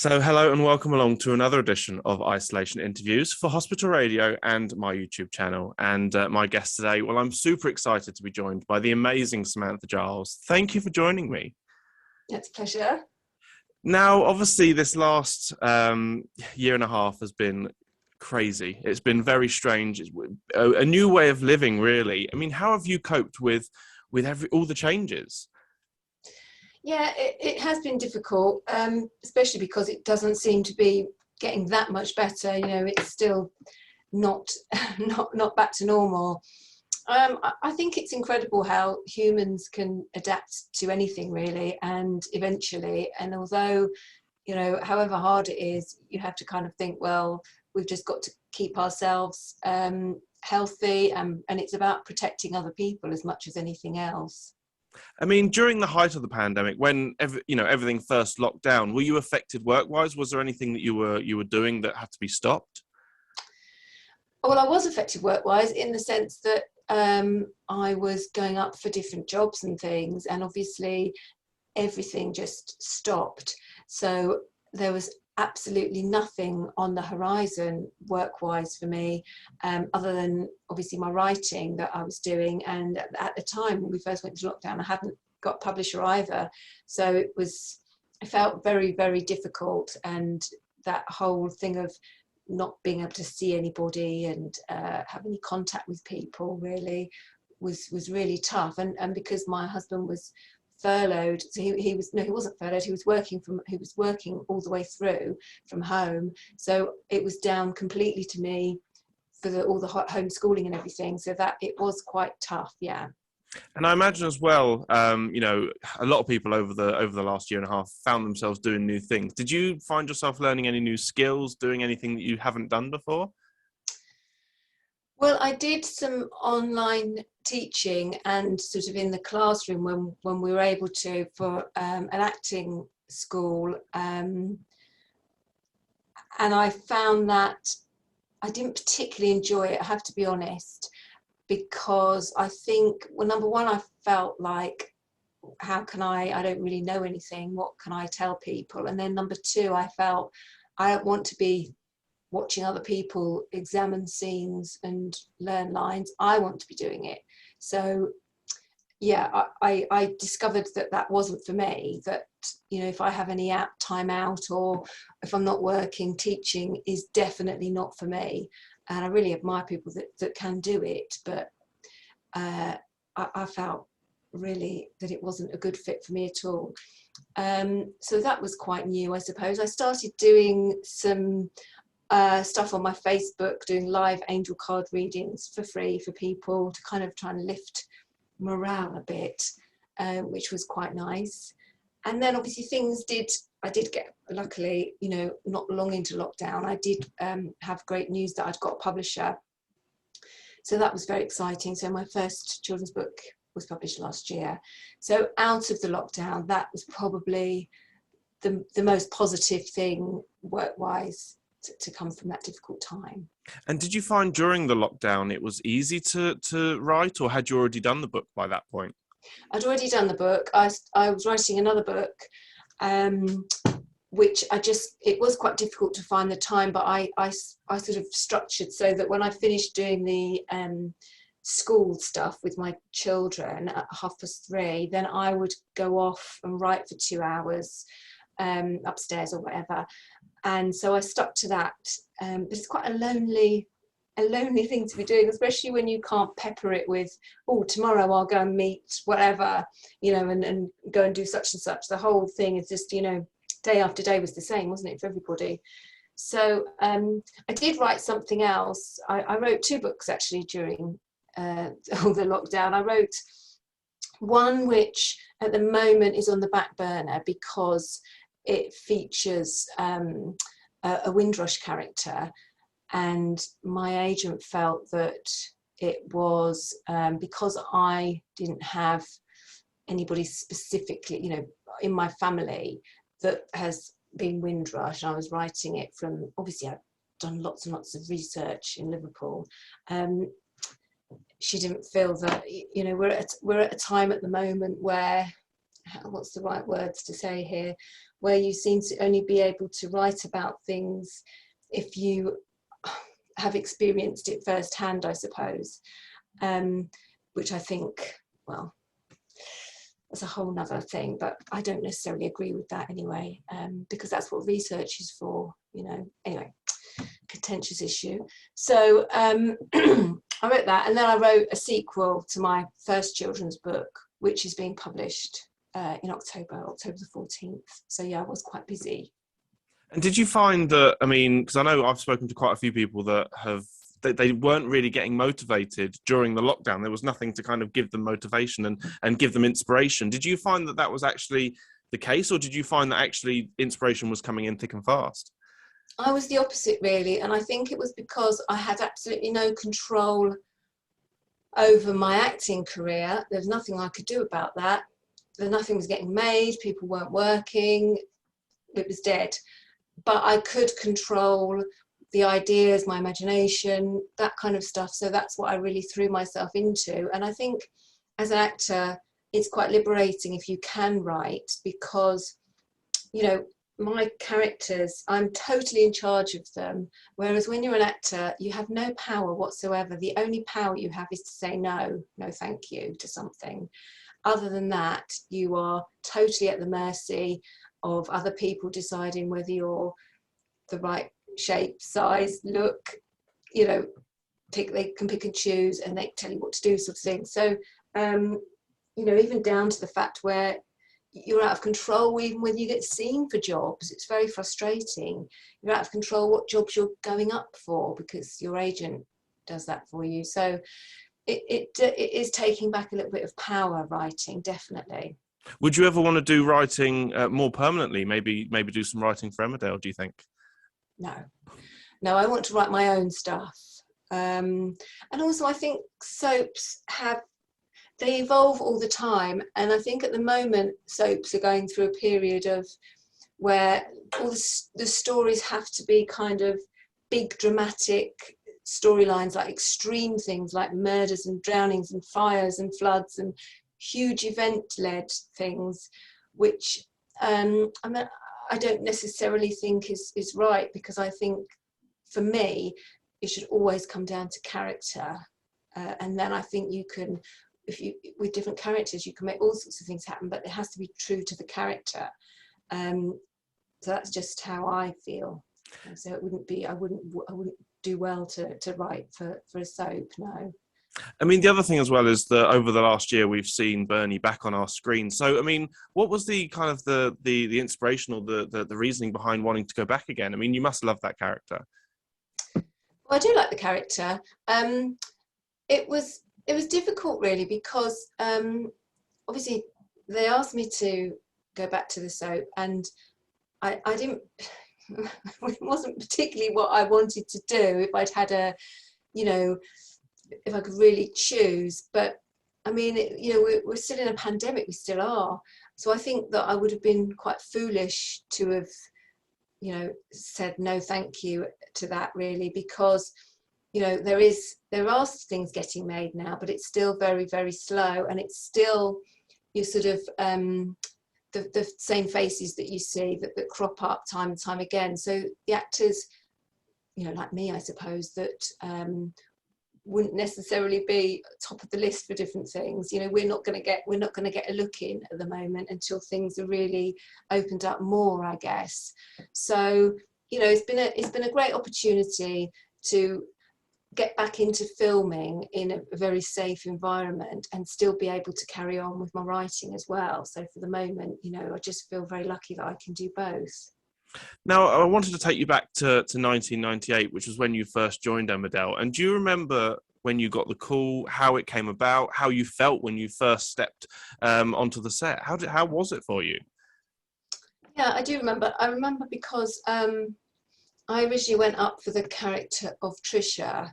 So, hello and welcome along to another edition of Isolation Interviews for Hospital Radio and my YouTube channel. And my guest today, well, I'm super excited to be joined by the amazing Samantha Giles. Thank you for joining me. It's a pleasure. Now, obviously, this last year and a half has been crazy. It's been very strange. It's a new way of living, really. I mean, how have you coped with all the changes? Yeah, it has been difficult, especially because it doesn't seem to be getting that much better. You know, it's still not back to normal. I think it's incredible how humans can adapt to anything really, and eventually. And although, you know, however hard it is, you have to kind of think, well, we've just got to keep ourselves healthy, and it's about protecting other people as much as anything else. I mean, during the height of the pandemic, when everything first locked down, were you affected work-wise? Was there anything that you were doing that had to be stopped? Well, I was affected work-wise in the sense that I was going up for different jobs and things, and obviously everything just stopped. So there was absolutely nothing on the horizon work-wise for me, other than obviously my writing that I was doing. And at the time when we first went to lockdown, I hadn't got a publisher either. So it felt very, very difficult. And that whole thing of not being able to see anybody and have any contact with people really was really tough. And because my husband was furloughed, so he wasn't furloughed, he was working all the way through from home, so it was down completely to me for all the homeschooling and everything, so that it was quite tough. Yeah. And I imagine as well, a lot of people over the last year and a half found themselves doing new things. Did you find yourself learning any new skills, doing anything that you haven't done before? Well, I did some online teaching and sort of in the classroom when we were able to, for an acting school, and I found that I didn't particularly enjoy it, I have to be honest, because I think, well, number one, I felt like, how can I don't really know anything, what can I tell people? And then number two, I felt I don't want to be watching other people examine scenes and learn lines. I want to be doing it. So yeah, I discovered that wasn't for me, that, you know, if I have any time out or if I'm not working, teaching is definitely not for me. And I really admire people that can do it, but I felt really that it wasn't a good fit for me at all. So that was quite new, I suppose. I started doing some stuff on my Facebook, doing live angel card readings for free for people to kind of try and lift morale a bit, which was quite nice. And then obviously I did get, luckily, you know, not long into lockdown, I did have great news that I'd got a publisher. So that was very exciting. So my first children's book was published last year. So out of the lockdown, that was probably the most positive thing work-wise to come from that difficult time. And did you find during the lockdown it was easy to write, or had you already done the book by that point? I'd already done the book. I was writing another book, which it was quite difficult to find the time, but I sort of structured so that when I finished doing the school stuff with my children at 3:30, then I would go off and write for 2 hours upstairs or whatever. And so I stuck to that, but it's quite a lonely thing to be doing, especially when you can't pepper it with, oh, tomorrow I'll go and meet whatever, you know, and go and do such and such. The whole thing is just, you know, day after day was the same, wasn't it, for everybody? So I did write something else. I wrote 2 books actually during all the lockdown. I wrote one which at the moment is on the back burner because it features a Windrush character, and my agent felt that it was because I didn't have anybody specifically, you know, in my family that has been Windrush. I was writing it from, obviously I've done lots and lots of research in Liverpool. She didn't feel that, you know, we're at a time at the moment where what's the right words to say here, where you seem to only be able to write about things if you have experienced it firsthand, I suppose, which I think, well, that's a whole nother thing, but I don't necessarily agree with that anyway, because that's what research is for, you know. Anyway, contentious issue. So I wrote that, and then I wrote a sequel to my first children's book, which is being published in October the 14th. So yeah, I was quite busy. And did you find that, I mean, because I know I've spoken to quite a few people that they weren't really getting motivated during the lockdown. There was nothing to kind of give them motivation and give them inspiration. Did you find that that was actually the case, or did you find that actually inspiration was coming in thick and fast? I was the opposite, really, and I think it was because I had absolutely no control over my acting career. There's nothing I could do about that. Nothing was getting made, people weren't working, it was dead. But I could control the ideas, my imagination, that kind of stuff. So that's what I really threw myself into. And I think as an actor, it's quite liberating if you can write, because, you know, my characters, I'm totally in charge of them. Whereas when you're an actor, you have no power whatsoever. The only power you have is to say no thank you to something. Other than that, you are totally at the mercy of other people deciding whether you're the right shape, size, look, you know, they can pick and choose, and they tell you what to do, sort of thing. So, you know, even down to the fact where you're out of control, even when you get seen for jobs. It's very frustrating. You're out of control what jobs you're going up for, because your agent does that for you. So it is taking back a little bit of power, writing, definitely. Would you ever want to do writing more permanently? Maybe do some writing for Emmerdale, do you think? No, I want to write my own stuff. And also I think soaps they evolve all the time. And I think at the moment, soaps are going through a period of where all the stories have to be kind of big, dramatic storylines, like extreme things like murders and drownings and fires and floods and huge event-led things, which I mean, I don't necessarily think is right, because I think for me, it should always come down to character. And then I think you can, with different characters, you can make all sorts of things happen, but it has to be true to the character. So that's just how I feel. And so it wouldn't be, I wouldn't do well to write for a soap, no. I mean, the other thing as well is that over the last year, we've seen Bernie back on our screen. So, I mean, what was the kind of the inspiration or the reasoning behind wanting to go back again? I mean, you must love that character. Well, I do like the character. It was difficult, really, because obviously they asked me to go back to the soap, and I didn't. It wasn't particularly what I wanted to do if I'd had a, you know, if I could really choose. But I mean, you know, we're still in a pandemic, we still are. So I think that I would have been quite foolish to have, you know, said no thank you to that, really, because, you know, there are things getting made now, but it's still very, very slow, and it's still, you sort of the same faces that you see that crop up time and time again. So the actors, you know, like me, I suppose, that wouldn't necessarily be top of the list for different things. You know, we're not going to get a look in at the moment until things are really opened up more, I guess. So, you know, it's been a great opportunity to get back into filming in a very safe environment and still be able to carry on with my writing as well. So for the moment, you know, I just feel very lucky that I can do both. Now, I wanted to take you back to 1998, which was when you first joined Emmerdale. And do you remember when you got the call, how it came about, how you felt when you first stepped onto the set? How was it for you? Yeah, I do remember. I remember because I originally went up for the character of Trisha,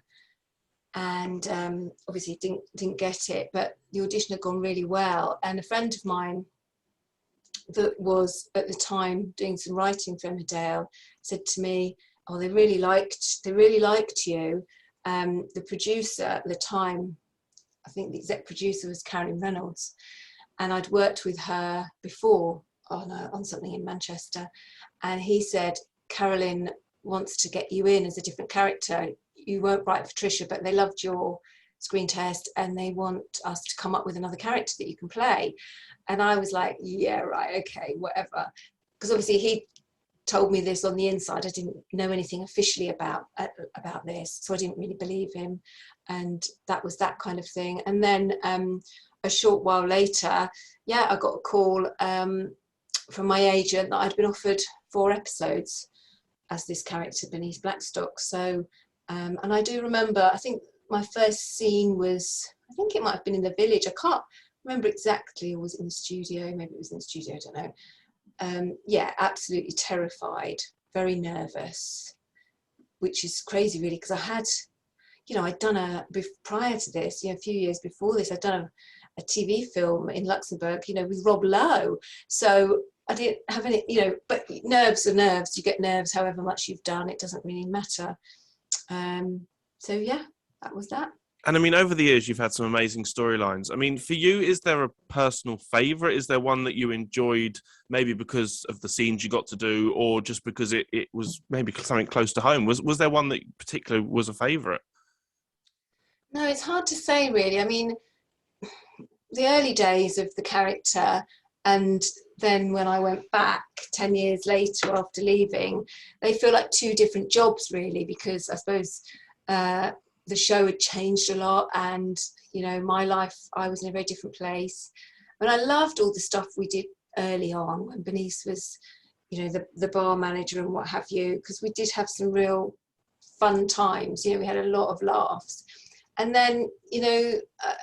and obviously didn't get it, but the audition had gone really well. And a friend of mine that was at the time doing some writing for Emmerdale said to me, "Oh, they really liked you." The producer at the time, I think the exec producer was Karen Reynolds, and I'd worked with her before on something in Manchester, and he said, Carolyn wants to get you in as a different character. You weren't right for Tricia, but they loved your screen test and they want us to come up with another character that you can play. And I was like, yeah, right, okay, whatever. Because obviously he told me this on the inside. I didn't know anything officially about this, so I didn't really believe him. And that was that kind of thing. And then a short while later, yeah, I got a call from my agent that I'd been offered 4 episodes as this character, Bernie Blackstock. So, and I do remember, I think my first scene was, I think it might have been in the village. I can't remember exactly, or was it in the studio? Maybe it was in the studio, I don't know. Yeah, absolutely terrified, very nervous, which is crazy really, because I had, you know, I'd done prior to this, you know, a few years before this, I'd done a TV film in Luxembourg, you know, with Rob Lowe. So I didn't have any, you know, but nerves are nerves. You get nerves however much you've done. It doesn't really matter. So yeah, that was that. And I mean, over the years, you've had some amazing storylines. I mean, for you, is there a personal favourite? Is there one that you enjoyed, maybe because of the scenes you got to do, or just because it was maybe something close to home? Was there one that particularly was a favourite? No, it's hard to say really. I mean, the early days of the character, and then when I went back 10 years later after leaving, they feel like 2 different jobs really, because I suppose the show had changed a lot, and you know, my life, I was in a very different place. And I loved all the stuff we did early on when Bernice was, you know, the bar manager and what have you, because we did have some real fun times. You know, we had a lot of laughs. And then, you know,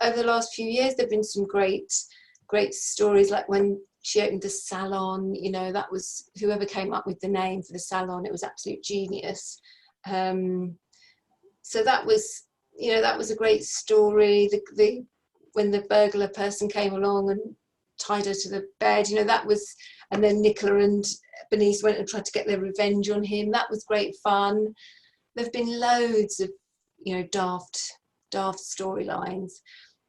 over the last few years, there've been some great stories, like when she opened the salon, you know, that was, whoever came up with the name for the salon, it was absolute genius. So that was, you know, that was a great story. When the burglar person came along and tied her to the bed, you know, that was, and then Nicola and Bernice went and tried to get their revenge on him. That was great fun. There've been loads of, you know, daft storylines.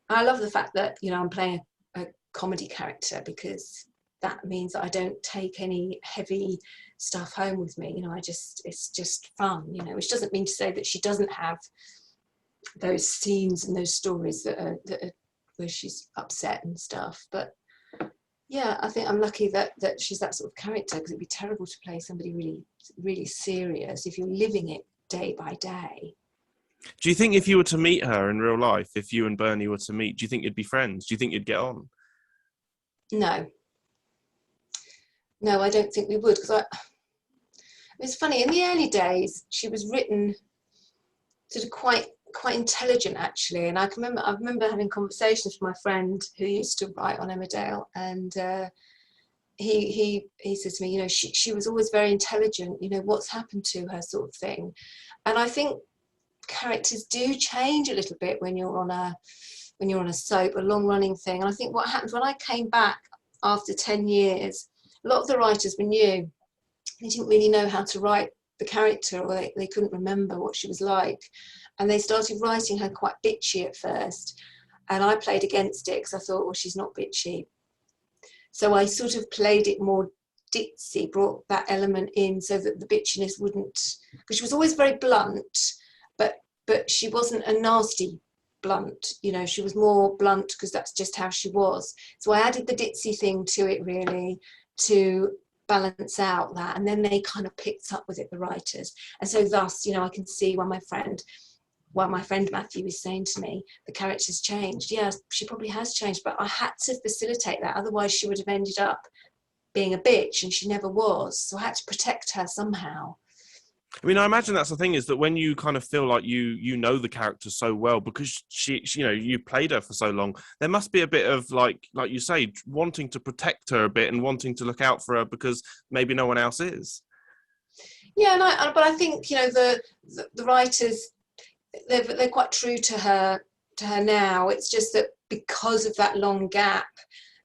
I love the fact that, you know, I'm playing a comedy character, because that means that I don't take any heavy stuff home with me. You know, it's just fun, you know, which doesn't mean to say that she doesn't have those scenes and those stories that are where she's upset and stuff. But yeah, I think I'm lucky that she's that sort of character, because it'd be terrible to play somebody really, really serious if you're living it day by day. Do you think if you were to meet her in real life, if you and Bernie were to meet, do you think you'd be friends? Do you think you'd get on? No, I don't think we would, because it's funny, in the early days, she was written sort of quite intelligent actually, and I remember having conversations with my friend who used to write on Emmerdale, and he said to me, you know, she was always very intelligent, you know, what's happened to her, sort of thing. And I think characters do change a little bit when you're on a soap, a long-running thing. And I think what happened when I came back after 10 years, a lot of the writers were new. They didn't really know how to write the character, or they couldn't remember what she was like. And they started writing her quite bitchy at first. And I played against it, because I thought, well, she's not bitchy. So I sort of played it more ditzy, brought that element in so that the bitchiness wouldn't, because she was always very blunt, but she wasn't a nasty blunt, you know, she was more blunt because that's just how she was. So I added the ditzy thing to it really to balance out that, and then they kind of picked up with it, the writers. And so thus, you know, I can see why my friend Matthew is saying to me, the character's changed. Yes, she probably has changed, but I had to facilitate that, otherwise she would have ended up being a bitch, and she never was. So I had to protect her somehow. I mean, I imagine that's the thing, is that when you kind of feel like you know the character so well, because she you know, you played her for so long, there must be a bit of like you say, wanting to protect her a bit and wanting to look out for her because maybe no one else is. Yeah, but I think, you know, the writers, they're quite true to her now. It's just that because of that long gap,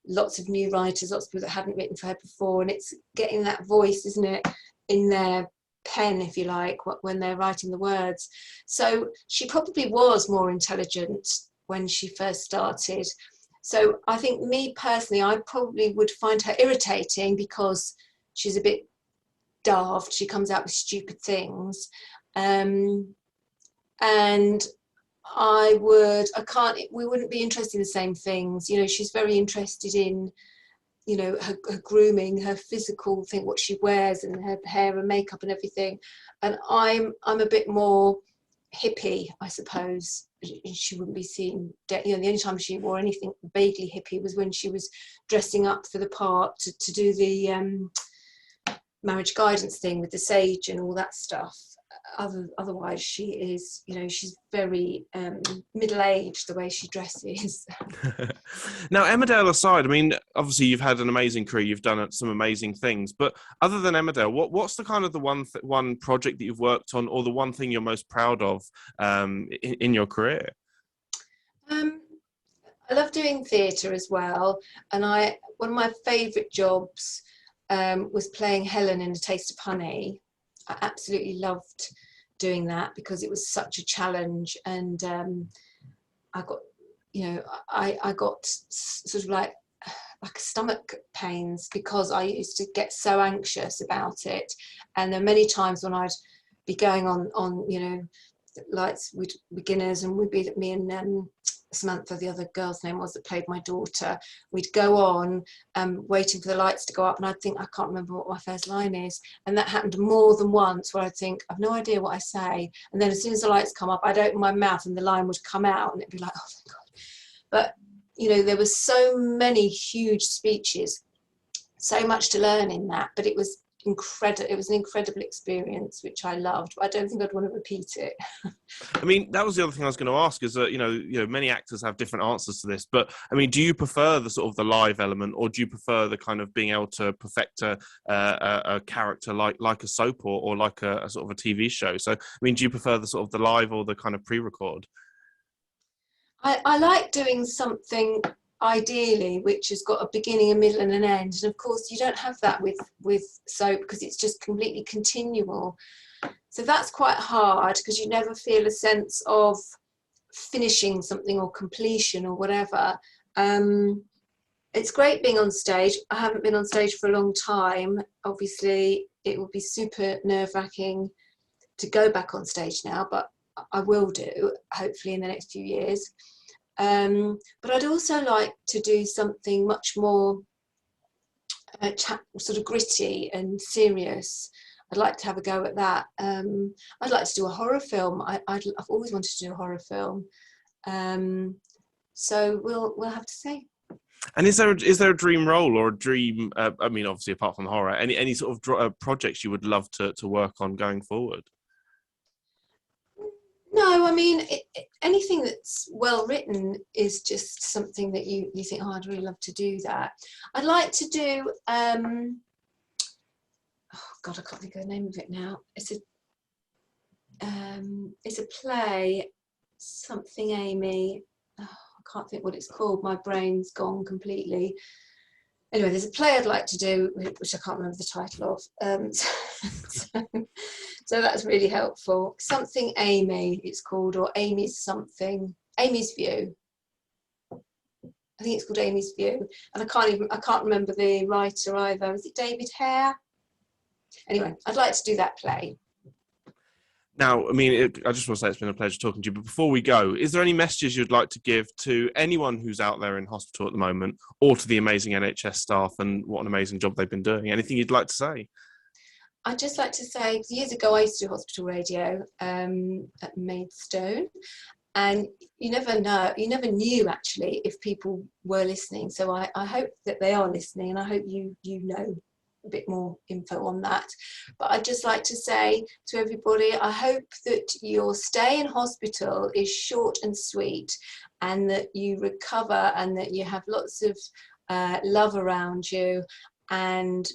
lots of new writers, lots of people that hadn't written for her before, and it's getting that voice, isn't it, in their pen, if you like, when they're writing the words. So she probably was more intelligent when she first started, So I think me personally, I probably would find her irritating because she's a bit daft. She comes out with stupid things. And we wouldn't be interested in the same things. You know, she's very interested in, you know, her grooming, her physical thing, what she wears, and her hair and makeup and everything. And I'm a bit more hippie, I suppose. She wouldn't be seen, you know, the only time she wore anything vaguely hippie was when she was dressing up for the part to do the marriage guidance thing with the sage and all that stuff. Otherwise she is, you know, she's very middle-aged the way she dresses. Now, Emmerdale aside, I mean, obviously you've had an amazing career, you've done some amazing things, but other than Emmerdale, what's the kind of the one project that you've worked on, or the one thing you're most proud of in your career? I love doing theatre as well, and one of my favourite jobs was playing Helen in A Taste of Honey. I absolutely loved doing that because it was such a challenge, and I got, you know, I got sort of like stomach pains because I used to get so anxious about it. And there are many times when I'd be going on you know, lights with beginners, and we'd be, me and Samantha, the other girl's name was, that played my daughter, we'd go on waiting for the lights to go up, and I'd think, I can't remember what my first line is. And that happened more than once, where I'd think, I've no idea what I say, and then as soon as the lights come up, I'd open my mouth and the line would come out, and it'd be like, oh my God. But you know, there were so many huge speeches, so much to learn in that, but it was incredible. It was an incredible experience, which I loved, but I don't think I'd want to repeat it. I mean, that was the other thing I was going to ask, is that, you know, many actors have different answers to this, but I mean, do you prefer the sort of the live element, or do you prefer the kind of being able to perfect a character like a soap or like a sort of a TV show? So, I mean, do you prefer the sort of the live or the kind of pre-record? I like doing something ideally which has got a beginning, a middle and an end, and of course you don't have that with soap because it's just completely continual. So that's quite hard because you never feel a sense of finishing something or completion or whatever. It's great being on stage. I haven't been on stage for a long time. Obviously it will be super nerve-wracking to go back on stage now, but I will do, hopefully in the next few years. But I'd also like to do something much more sort of gritty and serious. I'd like to have a go at that. I'd like to do a horror film. I've always wanted to do a horror film. So we'll have to see. And is there a dream role or a dream? I mean, obviously, apart from horror, any sort of projects you would love to work on going forward? No, I mean, anything that's well written is just something that you think, oh, I'd really love to do that. I'd like to do, oh God, I can't think of the name of it now. It's a play, something Amy. Oh, I can't think what it's called. My brain's gone completely. Anyway, there's a play I'd like to do, which I can't remember the title of. So that's really helpful. Something Amy, it's called, or Amy's something. Amy's View. I think it's called Amy's View, and I can't remember the writer either. Is it David Hare? Anyway, I'd like to do that play. Now, I mean, I just want to say it's been a pleasure talking to you, but before we go, is there any messages you'd like to give to anyone who's out there in hospital at the moment, or to the amazing NHS staff and what an amazing job they've been doing? Anything you'd like to say? I'd just like to say, years ago I used to do hospital radio at Maidstone, and you never knew actually if people were listening. So I hope that they are listening, and I hope you know a bit more info on that. But I'd just like to say to everybody, I hope that your stay in hospital is short and sweet, and that you recover, and that you have lots of love around you, and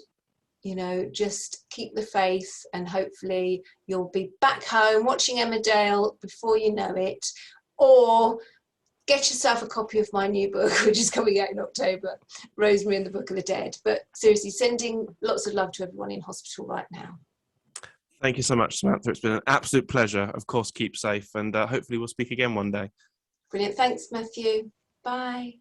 you know, just keep the faith, and hopefully you'll be back home watching Emmerdale before you know it, or get yourself a copy of my new book, which is coming out in October, Rosemary and the Book of the Dead. But seriously, sending lots of love to everyone in hospital right now. Thank you so much, Samantha. It's been an absolute pleasure. Of course, keep safe, and hopefully we'll speak again one day. Brilliant. Thanks, Matthew. Bye.